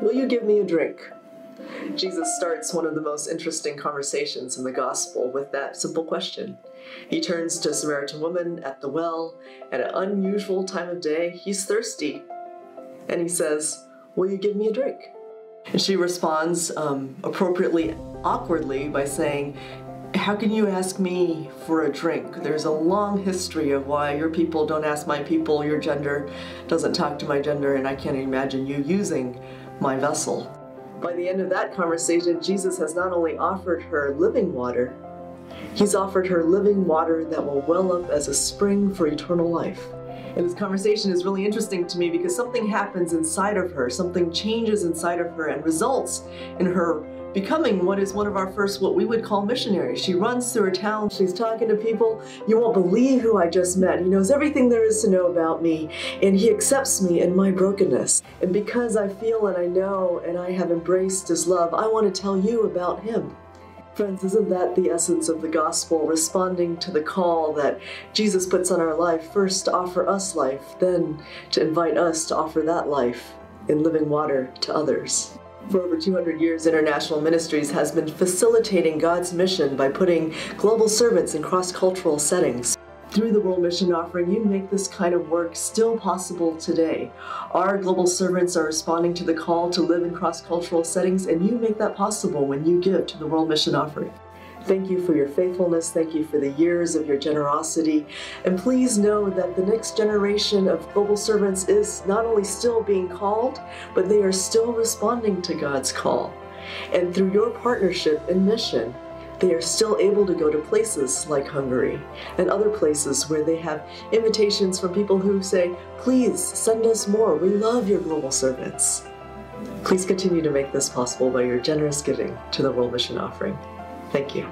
Will you give me a drink? Jesus starts one of the most interesting conversations in the gospel with that simple question. He turns to a Samaritan woman at the well at an unusual time of day. He's thirsty, and he says, will you give me a drink? And she responds appropriately awkwardly by saying, how can you ask me for a drink? There's a long history of why your people don't ask my people, your gender doesn't talk to my gender, and I can't imagine you using my vessel. By the end of that conversation, Jesus has not only offered her living water, he's offered her living water that will well up as a spring for eternal life. And this conversation is really interesting to me because something happens inside of her, something changes inside of her and results in her becoming what is one of our first, what we would call missionaries. She runs through her town, she's talking to people. You won't believe who I just met. He knows everything there is to know about me, and he accepts me in my brokenness. And because I feel and I know and I have embraced his love, I want to tell you about him. Friends, isn't that the essence of the gospel, responding to the call that Jesus puts on our life, first to offer us life, then to invite us to offer that life in living water to others. For over 200 years, International Ministries has been facilitating God's mission by putting global servants in cross-cultural settings. Through the World Mission Offering, you make this kind of work still possible today. Our global servants are responding to the call to live in cross-cultural settings, and you make that possible when you give to the World Mission Offering. Thank you for your faithfulness. Thank you for the years of your generosity. And please know that the next generation of global servants is not only still being called, but they are still responding to God's call. And through your partnership and mission, they are still able to go to places like Hungary and other places where they have invitations from people who say, please send us more. We love your global servants. Please continue to make this possible by your generous giving to the World Mission Offering. Thank you.